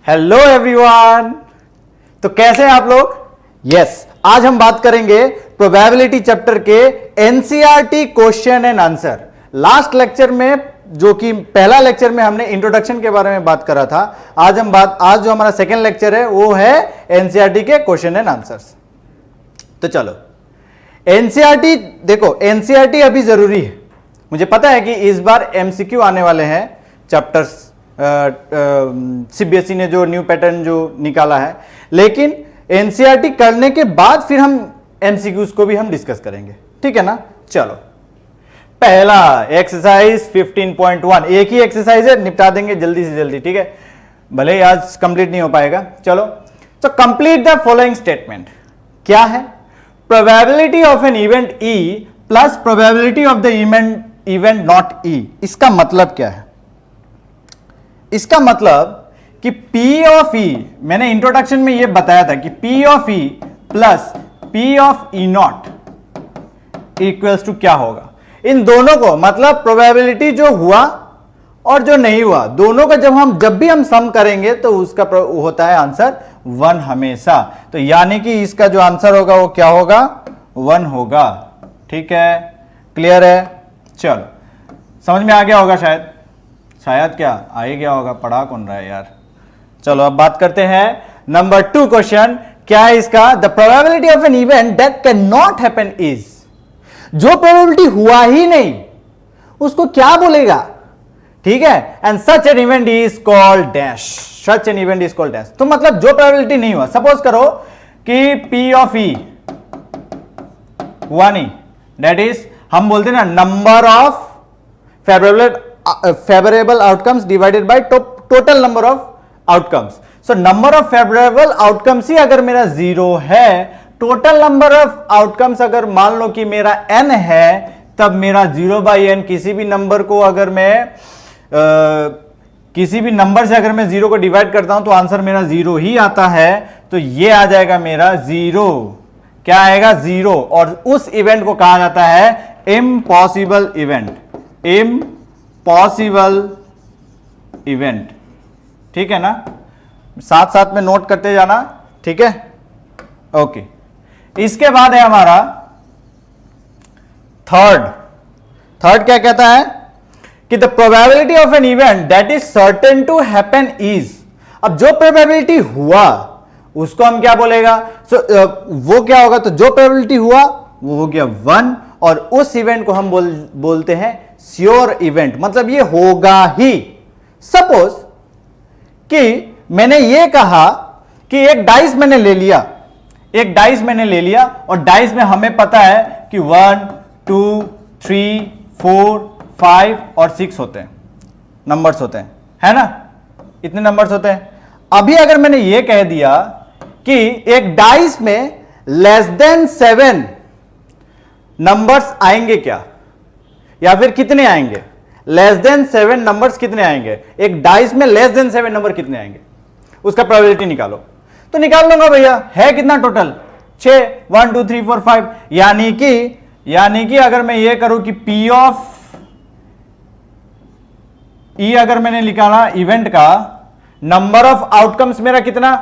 Hello everyone. तो कैसे हैं आप लोग? यस, आज हम बात करेंगे प्रोबेबिलिटी चैप्टर के NCERT question and answer. Last lecture में, जो कि पहला लेक्चर में हमने इंट्रोडक्शन के बारे में बात करा था, आज जो हमारा सेकेंड लेक्चर है वो है एनसीईआरटी के क्वेश्चन एंड आंसर्स। तो चलो एनसीईआरटी देखो, एनसीईआरटी अभी जरूरी है। मुझे पता है कि इस बार एमसीक्यू आने वाले हैं चैप्टर्स, सीबीएसई ने जो न्यू पैटर्न जो निकाला है, लेकिन एनसीईआरटी करने के बाद फिर हम एमसीक्यूज को भी हम डिस्कस करेंगे, ठीक है ना। चलो पहला एक्सरसाइज 15.1, एक ही एक्सरसाइज है, निपटा देंगे जल्दी से जल्दी, ठीक है, भले ही आज कंप्लीट नहीं हो पाएगा। चलो, तो कंप्लीट द फॉलोइंग स्टेटमेंट। क्या है? Probability of an event E plus probability of the event not E. इसका मतलब क्या है? इसका मतलब कि P ऑफ E, मैंने इंट्रोडक्शन में यह बताया था कि P of E plus P of E not equals to क्या होगा? इन दोनों को, मतलब प्रोबेबिलिटी जो हुआ और जो नहीं हुआ, दोनों का जब भी हम सम करेंगे तो उसका होता है आंसर 1 हमेशा। तो यानी कि इसका जो आंसर होगा वो क्या होगा? 1 होगा। ठीक है, क्लियर है? चलो, समझ में आ गया होगा शायद क्या आ ही गया होगा, पढ़ा कौन रहा है यार। चलो अब बात करते हैं नंबर 2 क्वेश्चन। क्या है इसका? The probability of an event that can not happen is. जो प्रोबेबिलिटी हुआ ही नहीं उसको क्या बोलेगा? ठीक है, and such an event is called dash. Such an event is called dash. तो मतलब जो प्रोबेबिलिटी नहीं हुआ, सपोज करो कि P ऑफ E हुआ नहीं, दैट इज हम बोलते हैं ना number of favourable outcomes divided by total number of outcomes. So number of favourable outcomes ही अगर मेरा 0 है, टोटल नंबर ऑफ आउटकम्स अगर मान लो कि मेरा n है, तब मेरा 0/n किसी भी नंबर को अगर मैं किसी भी नंबर से अगर मैं 0 को डिवाइड करता हूं तो आंसर मेरा 0 ही आता है। तो ये आ जाएगा मेरा 0। क्या आएगा? 0। और उस इवेंट को कहा जाता है इम्पॉसिबल इवेंट। इम्पॉसिबल इवेंट, ठीक है ना। साथ साथ में नोट करते जाना, ठीक है, ओके। इसके बाद है हमारा थर्ड क्या कहता है कि the probability of an event that is certain to happen is. अब जो प्रोबेबिलिटी हुआ उसको हम क्या बोलेगा? वो क्या होगा? तो जो प्रोबेबिलिटी हुआ वो हो गया 1, और उस इवेंट को हम बोलते हैं श्योर इवेंट, मतलब ये होगा ही। सपोज कि मैंने ये कहा कि एक डाइस मैंने ले लिया, और डाइस में हमें पता है कि 1 2 3 4 5 और 6 होते हैं, नंबर्स होते हैं, है ना, इतने नंबर्स होते हैं। अभी अगर मैंने ये कह दिया कि एक डाइस में लेस देन 7 नंबर्स आएंगे क्या, या फिर कितने आएंगे? लेस देन 7 नंबर्स कितने आएंगे? एक डाइस में लेस देन 7 नंबर कितने आएंगे, उसका प्रोबेबिलिटी निकालो। तो निकाल लूंगा भैया, है कितना टोटल? 6, 1 2 3 4 5। यानी कि अगर मैं ये करूं कि P ऑफ E अगर मैंने निकाला इवेंट का, नंबर ऑफ आउटकम्स मेरा कितना?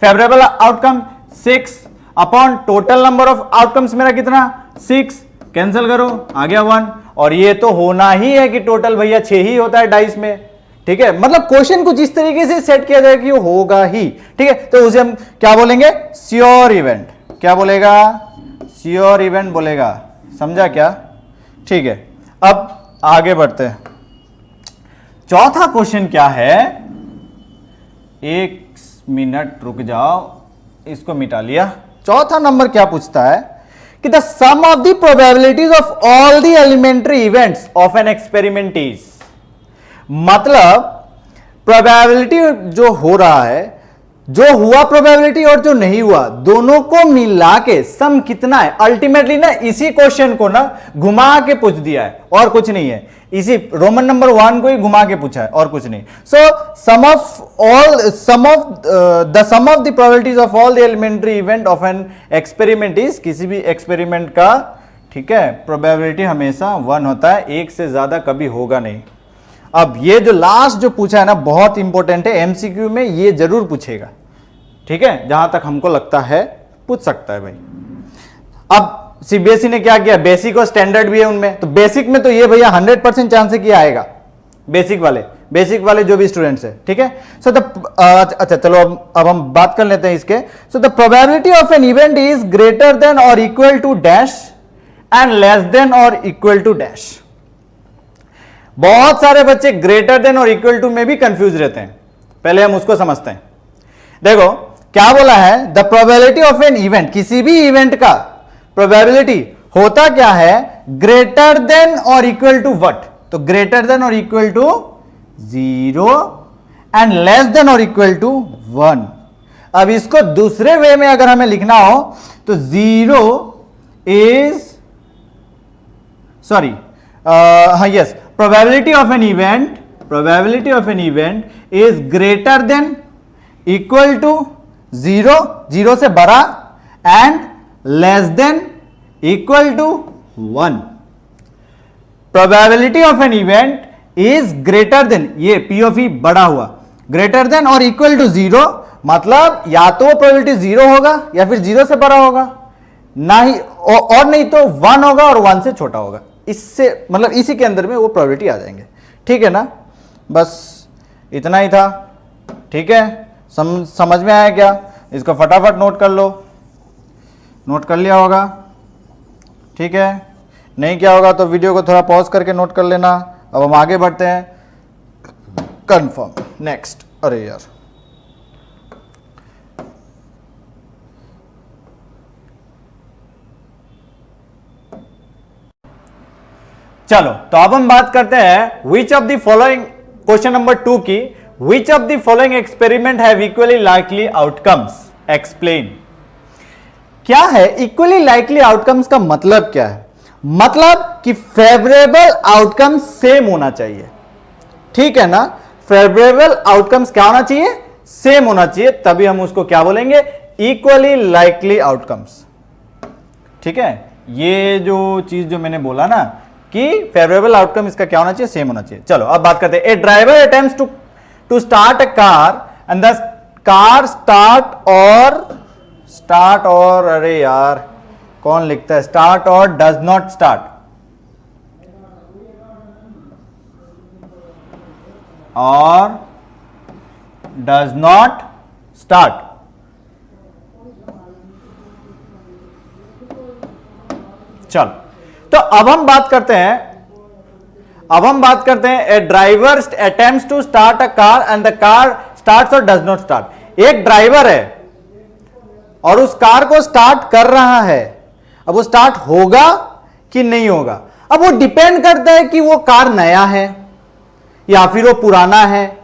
Favourable outcome 6 upon total number of outcomes मेरा कितना? 6। कैंसिल करो, आ गया 1। और ये तो होना ही है कि टोटल भैया 6 ही होता है डाइस में, ठीक है। मतलब क्वेश्चन को जिस तरीके से सेट किया जाए कि वो होगा ही, ठीक है, तो उसे हम क्या बोलेंगे? Sure event. क्या बोलेगा? श्योर इवेंट बोलेगा। समझा क्या? ठीक है, अब आगे बढ़ते हैं। चौथा क्वेश्चन क्या है? एक मिनट रुक जाओ, इसको मिटा लिया। चौथा नंबर क्या पूछता है कि the sum of the probabilities of all the elementary events of an experiment is. मतलब प्रोबेबिलिटी जो हो रहा है, जो हुआ प्रोबेबिलिटी और जो नहीं हुआ, दोनों को मिला के सम कितना है? अल्टीमेटली ना इसी क्वेश्चन को ना घुमा के पूछ दिया है, और कुछ नहीं है। इसी रोमन नंबर 1 को ही घुमा के पूछा है, और कुछ नहीं। So sum of the probabilities of all the elementary event of an experiment is. किसी भी एक्सपेरिमेंट का, ठीक है, प्रोबेबिलिटी हमेशा 1 होता है, एक से ज्यादा कभी होगा नहीं। अब ये जो लास्ट जो पूछा है ना बहुत इंपॉर्टेंट है, एमसीक्यू में ये जरूर पूछेगा, ठीक है, जहां तक हमको लगता है पूछ सकता है भाई। अब सीबीएसई ने क्या किया, बेसिक और स्टैंडर्ड भी है उनमें, तो बेसिक में तो ये भैया 100% चांस है कि आएगा, बेसिक वाले जो भी स्टूडेंट्स है, ठीक है। सो द अच्छा चलो अब हम बात कर लेते हैं इसके। So the probability of an event is greater than और equal to dash and less than और इक्वल टू डैश। बहुत सारे बच्चे ग्रेटर देन और इक्वल टू में भी कंफ्यूज रहते हैं, पहले हम उसको समझते हैं। देखो क्या बोला है, the probability of an event, किसी भी इवेंट का प्रोबेबिलिटी होता क्या है, ग्रेटर देन और इक्वल टू व्हाट, तो ग्रेटर देन और equal to 0 and less than और इक्वल टू 1। अब इसको दूसरे वे में अगर हमें लिखना हो तो 0 इज सॉरी हाँ yes, probability of an event is greater than equal to 0 से बड़ा and less than equal to 1। Probability of an event is greater than, ये पी ऑफ ई बड़ा हुआ, ग्रेटर देन और इक्वल टू 0, मतलब या तो प्रोबेबिलिटी 0 होगा या फिर 0 से बड़ा होगा, ना ही और नहीं तो 1 होगा और 1 से छोटा होगा। इससे मतलब इसी के अंदर में वो प्रोबेबिलिटी आ जाएंगे, ठीक है ना। बस इतना ही था, ठीक है। समझ में आया क्या, इसको फटाफट नोट कर लो, नोट कर लिया होगा, ठीक है। नहीं क्या होगा तो वीडियो को थोड़ा पॉज करके नोट कर लेना। अब हम आगे बढ़ते हैं, कंफर्म नेक्स्ट। अरे यार चलो, तो अब हम बात करते हैं which of the following, question number 2 की, which of the following experiment have equally likely outcomes, explain. क्या है इक्वली लाइकली आउटकम्स का मतलब क्या है, मतलब कि फेवरेबल आउटकम सेम होना चाहिए, ठीक है ना। फेवरेबल आउटकम्स क्या होना चाहिए, सेम होना चाहिए, तभी हम उसको क्या बोलेंगे, इक्वली लाइकली आउटकम्स, ठीक है। ये जो चीज जो मैंने बोला ना कि फेवरेबल आउटकम इसका क्या होना चाहिए, सेम होना चाहिए। चलो अब बात करते हैं, a driver attempts to start a car and the car start और अरे यार कौन लिखता है, स्टार्ट और डज नॉट स्टार्ट, और डज नॉट स्टार्ट। चलो तो अब हम बात करते हैं a driver attempts to start a car and the car starts और डज नॉट स्टार्ट। एक ड्राइवर है और उस कार को स्टार्ट कर रहा है, अब वो स्टार्ट होगा कि नहीं होगा, अब वो डिपेंड करता है कि वो कार नया है या फिर वो पुराना है,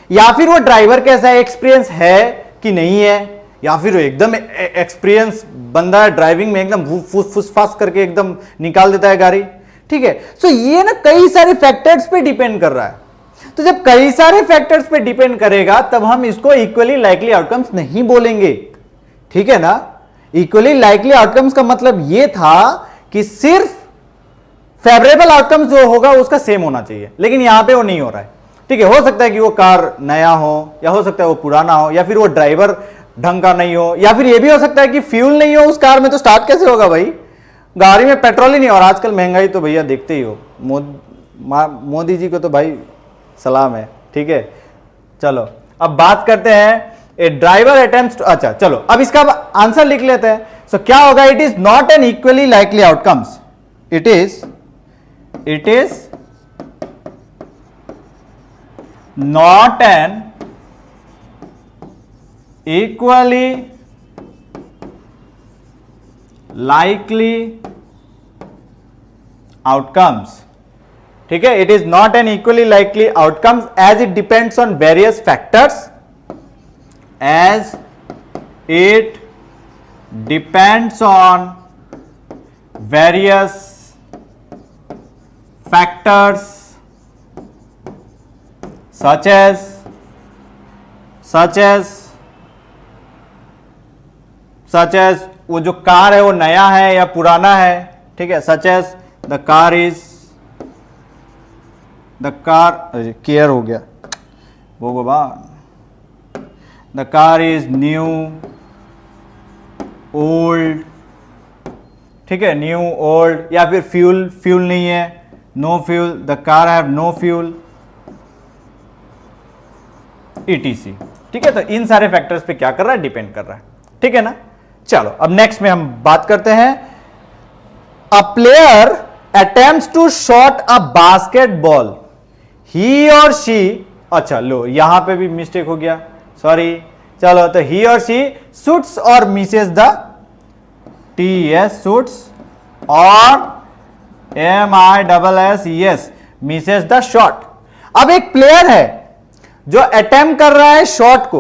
या फिर वो ड्राइवर कैसा है, एक्सपीरियंस है कि नहीं है, या फिर वो एकदम एक्सपीरियंस बंदा है, ड्राइविंग में एकदम फुसफास करके एकदम निकाल देता है गाड़ी, ठीक है। सो ये ना कई सारे फैक्टर्स पे डिपेंड कर रहा है। तो जब कई सारे फैक्टर्स पे डिपेंड करेगा तब हम इसको इक्वली लाइकली आउटकम्स नहीं बोलेंगे, ठीक है ना। इक्वली लाइकली आउटकम्स का मतलब यह था कि सिर्फ फेवरेबल आउटकम्स जो होगा उसका सेम होना चाहिए, लेकिन यहां पे वो नहीं हो रहा है, ठीक है। हो सकता है कि वो कार नया हो, या हो सकता है वो पुराना हो, या फिर वो ड्राइवर ढंग का नहीं हो, या फिर ये भी हो सकता है कि फ्यूल नहीं हो उस कार में, तो स्टार्ट कैसे होगा भाई, गाड़ी में पेट्रोल ही नहीं। और आजकल महंगाई तो भैया देखते ही हो, मोदी जी को तो भाई सलाम है, ठीक है। चलो अब बात करते हैं ए ड्राइवर अटेम्प्ट्स, अच्छा चलो अब इसका आंसर लिख लेते हैं। सो क्या होगा, it is not an equally likely outcomes, it is not an equally likely outcomes, ठीक है। It is not an equally likely outcomes as it depends on various factors, as it depends on various factors such as वो जो car है वो नया है या पुराना है, ठीक है। such as the car is the car, अरे केयर हो गया भगवान, the car is new, old, ठीक है, न्यू ओल्ड, या फिर फ्यूल नहीं है, no fuel, the car have no fuel, ETC. ठीक है, तो इन सारे फैक्टर्स पे क्या कर रहा है, डिपेंड कर रहा है। ठीक है ना, चलो अब नेक्स्ट में हम बात करते हैं, a player attempts to shot a basketball, he और शी, अच्छा लो यहां पे भी मिस्टेक हो गया, सॉरी, चलो, तो ही और शी शूट्स और मिसेस द, TS शूट्स, और MISS मिसेस द शॉट। अब एक प्लेयर है जो अटेम्प्ट कर रहा है शॉट को,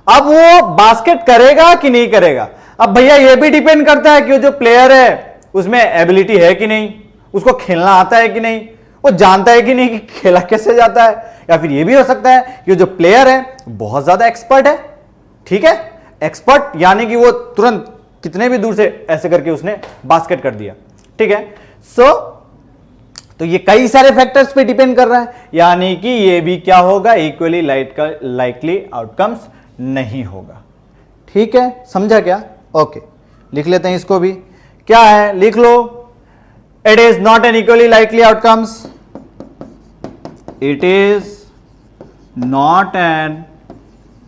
अब वो बास्केट करेगा कि नहीं करेगा। अब भैया ये भी डिपेंड करता है कि जो प्लेयर है उसमें एबिलिटी है कि नहीं, उसको खेलना आता है कि नहीं, वो जानता है कि नहीं कि खेला कैसे जाता है, या फिर ये भी हो सकता है कि जो प्लेयर है बहुत ज्यादा एक्सपर्ट है। ठीक है, एक्सपर्ट यानी कि वो तुरंत कितने भी दूर से ऐसे करके उसने बास्केट कर दिया। ठीक है, तो ये कई सारे फैक्टर्स पे डिपेंड कर रहा है, यानी कि ये भी क्या होगा, इक्वली लाइकली आउटकम्स नहीं होगा। ठीक है, समझा क्या? ओके, लिख लेते हैं इसको भी, क्या है लिख लो, it is not an equally likely outcomes, it is not an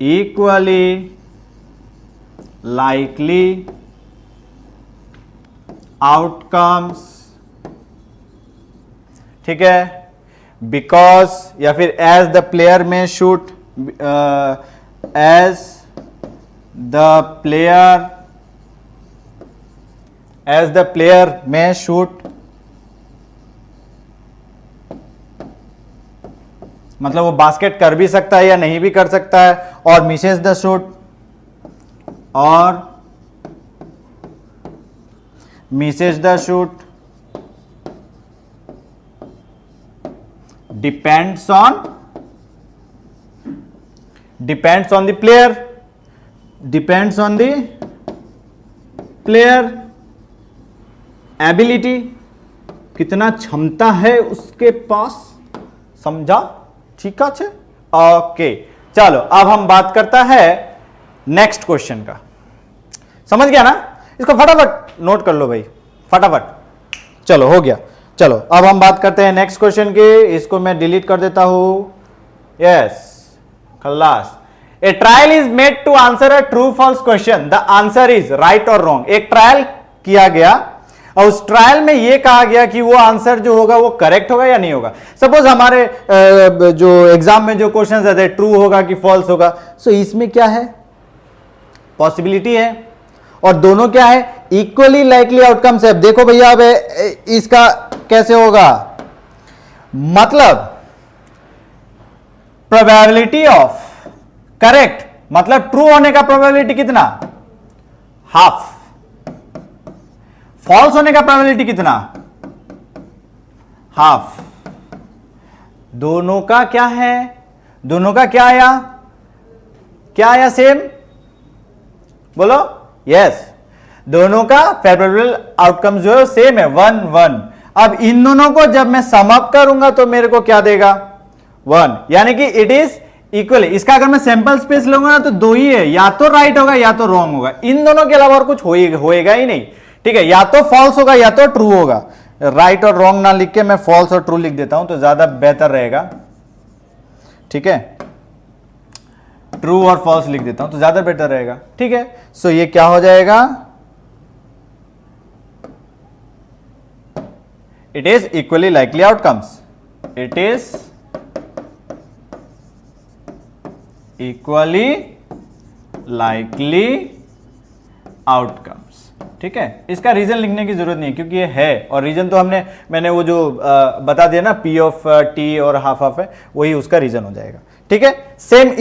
equally likely outcomes. ठीक है, बिकॉज या फिर as the player may shoot, as the player may shoot, मतलब वो बास्केट कर भी सकता है या नहीं भी कर सकता है, और मिसेस द शूट, और Mrs the shoot depends on the player ability, कितना क्षमता है उसके पास, समझा? ठीक है, ओके, चलो अब हम बात करता है नेक्स्ट क्वेश्चन का। समझ गया ना? इसको फटाफट नोट कर लो भाई, फटाफट, चलो हो गया। चलो अब हम बात करते हैं नेक्स्ट क्वेश्चन की, इसको मैं डिलीट कर देता हूं। यस, खल्लास। A trial is made to answer a true false question, the answer is right और रॉन्ग। एक ट्रायल किया गया और उस ट्रायल में यह कहा गया कि वो आंसर जो होगा वो करेक्ट होगा या नहीं होगा। सपोज हमारे जो एग्जाम में जो क्वेश्चन रहते हैं ट्रू होगा कि फॉल्स होगा, सो इसमें क्या है, पॉसिबिलिटी है, और दोनों क्या है, इक्वली लाइकली आउटकम्स है। देखो भैया अब इसका कैसे होगा, मतलब प्रोबेबिलिटी ऑफ करेक्ट, मतलब ट्रू होने का प्रोबेबिलिटी कितना, हाफ, फॉल्स होने का प्रोबेबिलिटी कितना, हाफ। दोनों का क्या है, दोनों का क्या आया सेम, बोलो यस, दोनों का फेवरेबल आउटकम जो है सेम है, 1-1। अब इन दोनों को जब मैं सम अप करूंगा तो मेरे को क्या देगा, 1, यानी कि इट इज इक्वल। इसका अगर मैं सैंपल स्पेस लूंगा ना तो दो ही है, या तो राइट होगा या तो रॉन्ग होगा, इन दोनों के अलावा और कुछ होएगा ही नहीं। ठीक है, या तो फॉल्स होगा या तो ट्रू होगा। राइट और रॉन्ग ना लिख के मैं फॉल्स और ट्रू लिख देता हूं तो ज्यादा बेहतर रहेगा। ठीक है, ट्रू और फॉल्स लिख देता हूं तो ज्यादा बेटर रहेगा। ठीक है, सो ये क्या हो जाएगा, it is equally likely outcomes, it is equally likely outcomes। ठीक है, इसका रीजन लिखने की जरूरत नहीं क्योंकि ये है, और रीजन तो मैंने वो जो बता दिया ना, P of T और हाफ हाफ है, वही उसका रीजन हो जाएगा। ठीक है, सेम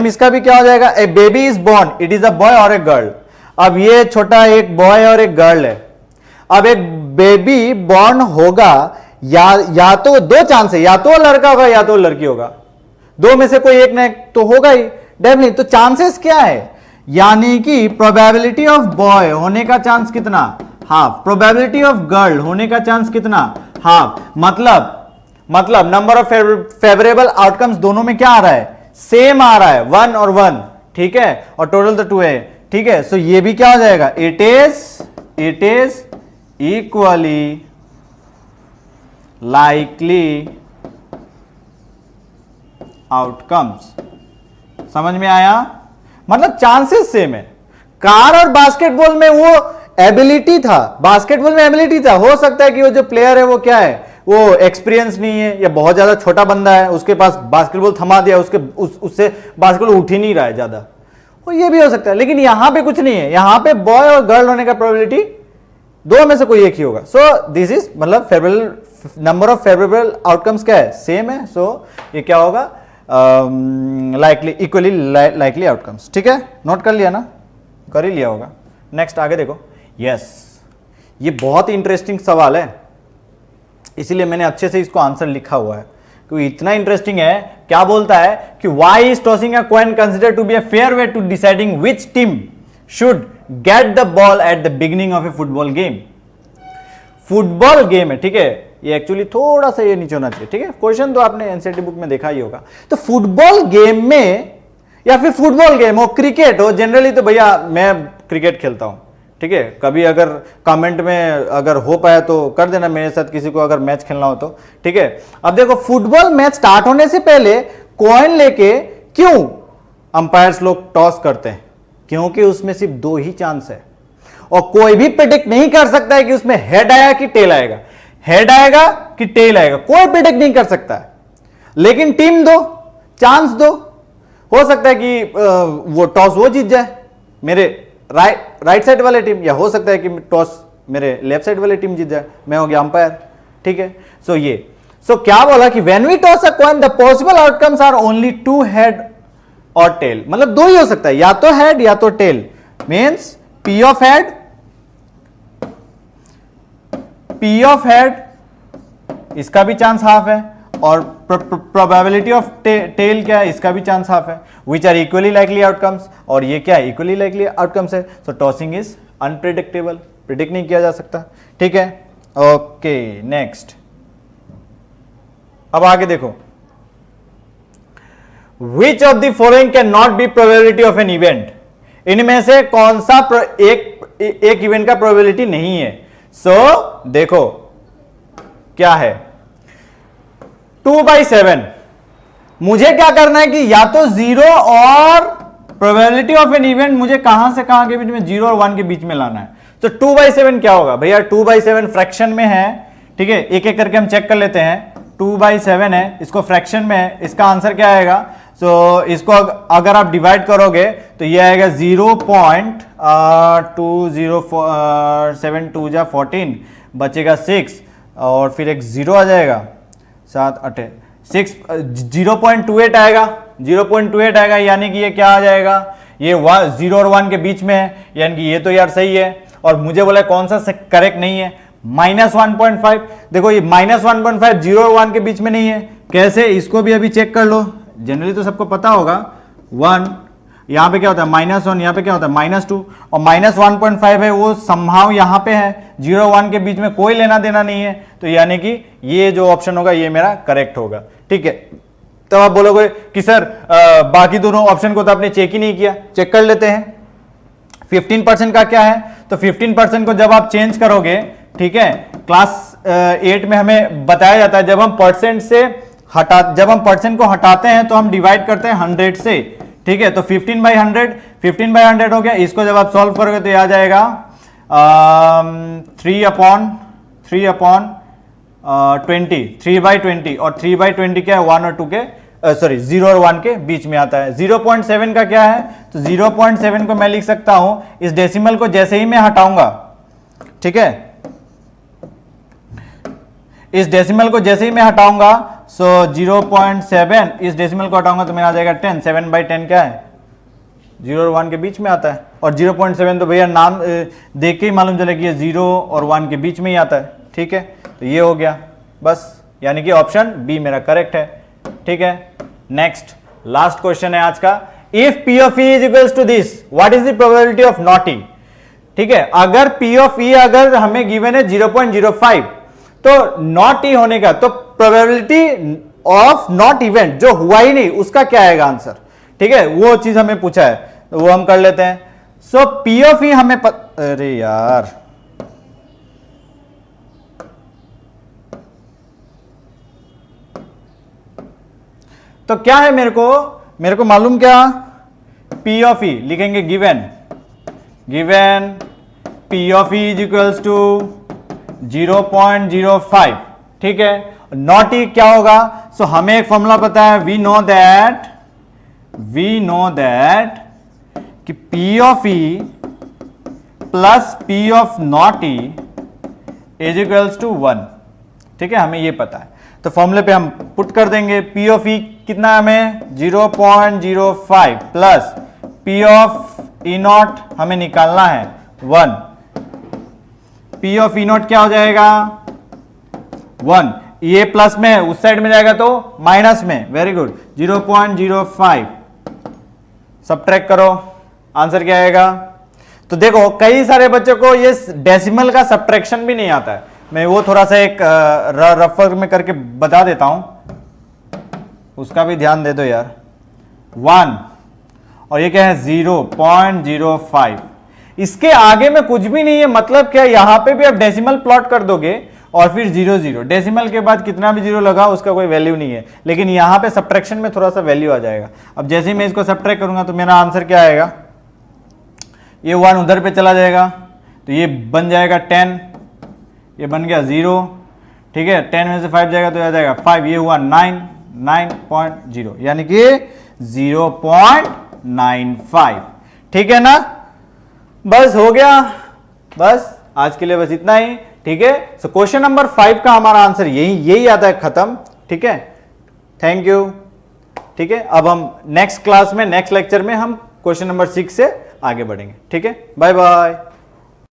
इसका भी क्या हो जाएगा, a baby is born, it is a boy और ए गर्ल। अब ये छोटा एक बॉय और एक गर्ल है। अब एक बेबी बॉर्न होगा, या तो दो चांस है, या तो लड़का होगा या तो लड़की होगा, दो में से कोई एक ना तो होगा ही डेफिनेटली। तो चांसेस क्या है, यानी कि प्रोबेबिलिटी ऑफ बॉय होने का चांस कितना, हाफ, प्रोबेबिलिटी ऑफ गर्ल होने का चांस कितना, हाफ। मतलब मतलब नंबर ऑफ फेवरेबल आउटकम्स दोनों में क्या आ रहा है, सेम आ रहा है, 1 और 1, ठीक है, और टोटल तो 2 है, ठीक है। सो ये भी क्या हो जाएगा, it is equally likely outcomes. समझ में आया, मतलब चांसेस सेम है। कार और बास्केटबॉल में वो एबिलिटी था, बास्केटबॉल में एबिलिटी था, हो सकता है कि वो जो प्लेयर है वो क्या है, वो एक्सपीरियंस नहीं है या बहुत ज्यादा छोटा बंदा है, उसके पास बास्केटबॉल थमा दिया, उससे बास्केटबॉल उठ ही नहीं रहा है ज्यादा, वो ये भी हो सकता है। लेकिन यहां पे कुछ नहीं है, यहां पे बॉय और गर्ल होने का प्रोबेबिलिटी दो में से कोई एक ही होगा। सो दिस इज मतलब favourable, number of favourable outcomes क्या है, सेम है। सो ये क्या होगा, लाइकली, इक्वली लाइकली आउटकम्स। ठीक है, नोट कर लिया ना, कर ही लिया होगा। नेक्स्ट आगे देखो। यस, ये बहुत ही इंटरेस्टिंग सवाल है, इसीलिए मैंने अच्छे से इसको आंसर लिखा हुआ है, क्योंकि इतना इंटरेस्टिंग है। क्या बोलता है कि why is tossing a coin consider to be a fair way to deciding which team should get the ball at the beginning of a football game. Football game है, ठीक है, ये एक्चुअली थोड़ा सा ये नीचे होना चाहिए, ठीक है। क्वेश्चन तो आपने एनसीईआरटी बुक में देखा ही होगा। तो फुटबॉल गेम में, या फिर फुटबॉल गेम हो, क्रिकेट हो, जनरली तो भैया मैं क्रिकेट खेलता हूं, ठीक है। कभी अगर कमेंट में अगर हो पाया तो कर देना मेरे साथ, किसी को अगर मैच खेलना हो तो, ठीक है। अब देखो, फुटबॉल मैच स्टार्ट होने से पहले कॉइन लेके क्यों अंपायर्स लोग टॉस करते हैं, क्योंकि उसमें सिर्फ 2 ही चांस है और कोई भी प्रेडिक्ट नहीं कर सकता है कि उसमें हेड आएगा कि टेल आएगा, हेड आएगा कि टेल आएगा, कोई प्रेडिक्ट नहीं कर सकता है। लेकिन टीम दो, चांस दो, हो सकता है कि वो टॉस वो जीत जाए, मेरे राइट साइड वाले टीम, या हो सकता है कि टॉस मेरे लेफ्ट साइड वाले टीम जीत जाए, मैं हो गया अंपायर, ठीक है। सो क्या बोला कि when we toss a coin the possible outcomes are only 2 head और टेल, मतलब 2 ही हो सकता है, या तो हेड या तो tail. Means P of head, P of head, इसका भी चांस हाफ है, और प्रोबेबिलिटी ऑफ टेल क्या है, इसका भी चांस हाफ है, which are equally likely outcomes, और ये क्या है, इक्वली लाइकली आउटकम्स है। So tossing is unpredictable, predict नहीं किया जा सकता, ठीक है। ओके, नेक्स्ट, अब आगे देखो। Which of the following can not be probability of an event, इनमें से कौन सा एक इवेंट का प्रोबेबिलिटी नहीं है। सो देखो क्या है, 2/7, मुझे क्या करना है कि या तो 0 और प्रोबेबिलिटी ऑफ एन इवेंट मुझे कहां से कहां के बीच में, 0 और 1 के बीच में लाना है। तो 2/7 क्या होगा भैया, 2/7 फ्रैक्शन में है, ठीक है, एक एक करके हम चेक कर लेते हैं। 2/7 है, इसको फ्रैक्शन में है, इसका आंसर क्या आएगा। सो इसको अगर आप डिवाइड करोगे तो ये आएगा 0.2047 2 जा 14, बचेगा 6, और फिर एक 0 आ जाएगा, 7 8 6, 0.28 आएगा, 0.28 आएगा, यानी कि ये क्या आ जाएगा, ये 0 और 1 के बीच में है, यानी कि ये तो यार सही है। और मुझे बोला कौन सा करेक्ट नहीं है, -1.5। देखो ये -1.5 0 और 1 के बीच में नहीं है, कैसे, इसको भी अभी चेक कर लो। जनरली तो सबको पता होगा, 1 यहां पे क्या होता है -1, यहां पे क्या होता है -2, और -1.5 है, वो समहाउ यहां पे है, 0 और 1 के बीच में कोई लेना देना नहीं है, तो यानी कि ये जो ऑप्शन होगा ये मेरा करेक्ट होगा, ठीक है। तो आप बोलोगे कि सर बाकी दोनों ऑप्शन को तो आपने चेक ही नहीं किया, चेक कर लेते हैं। 15% का क्या है, तो 15% को जब आप चेंज करोगे, ठीक है, क्लास 8 में हमें बताया जाता है, जब हम परसेंट को हटाते हैं तो हम डिवाइड करते हैं 100 से, ठीक है। तो 15/100 हो गया, इसको जब आप सॉल्व करोगे तो ये आ जाएगा 3/20, और 3/20 क्या है, 1 और 2 के, सॉरी 0 और 1 के बीच में आता है। 0.7 का क्या है, तो 0.7 को मैं लिख सकता हूं, इस डेसिमल को जैसे ही मैं हटाऊंगा, ठीक है, इस डेसिमल को जैसे ही मैं हटाऊंगा, सो 0.7, इस डेसिमल को हटाऊंगा तो मेरा आ जाएगा 10, 7/10 क्या है, 0 और 1 के बीच में आता है, और 0.7 तो भैया नाम देख के ही मालूम चले कि ये 0 और 1 के बीच में ही आता है, ठीक है। तो ये हो गया बस, यानी कि ऑप्शन बी मेरा करेक्ट है, ठीक है। नेक्स्ट, लास्ट क्वेश्चन है आज का। If P of E is equals to this, what is the probability of not E, ठीक है। अगर P of E अगर हमें गिवन है 0.05, तो नॉट E होने का, तो प्रोबेबिलिटी ऑफ नॉट इवेंट, जो हुआ ही नहीं, उसका क्या आएगा आंसर, ठीक है, वो चीज हमें पूछा है, तो वो हम कर लेते हैं। सो पी ऑफ ई हमें अरे यार, तो क्या है, मेरे को मालूम क्या, पी ऑफ ई लिखेंगे given P of E is equals to 0.05, ठीक है। नॉट ई क्या होगा, सो हमें एक फॉर्मूला पता है, वी नो दैट कि P of E plus P of not E is equals to 1, ठीक है, हमें ये पता है। तो फॉर्मूले पे हम पुट कर देंगे, पी ऑफ ई कितना हमें 0.05 plus P of E not हमें निकालना है 1, पी ऑफ ई नॉट क्या हो जाएगा 1, ये प्लस में है, उस साइड में जाएगा तो माइनस में, वेरी गुड, 0.05 सब्ट्रैक्ट करो, आंसर क्या आएगा। तो देखो कई सारे बच्चों को ये डेसिमल का सब्ट्रैक्शन भी नहीं आता है, मैं वो थोड़ा सा एक रफर में करके बता देता हूं, उसका भी ध्यान दे दो यार। 1 और ये क्या है 0.05, इसके आगे में कुछ भी नहीं है, मतलब क्या, यहां पे भी आप डेसिमल प्लॉट कर दोगे और फिर 0 डेसिमल के बाद कितना भी जीरो लगा उसका कोई वैल्यू नहीं है, लेकिन यहां पे सब्ट्रैक्शन में थोड़ा सा वैल्यू आ जाएगा। अब जैसे ही मैं इसको सब्ट्रैक्ट करूंगा तो मेरा आंसर क्या आएगा, ये 1 उधर पे चला जाएगा तो ये बन जाएगा 10, ये बन गया 0, ठीक है, 10 में से 5 जाएगा तो आ जाएगा 5, ये हुआ 9.0, यानी कि 0.95, ठीक है ना। बस हो गया, बस आज के लिए बस इतना ही, ठीक है। सो क्वेश्चन नंबर 5 का हमारा आंसर यही आता है, खत्म, ठीक है। थैंक यू, ठीक है। अब हम नेक्स्ट क्लास में, नेक्स्ट लेक्चर में हम क्वेश्चन नंबर 6 से आगे बढ़ेंगे, ठीक है। Bye bye.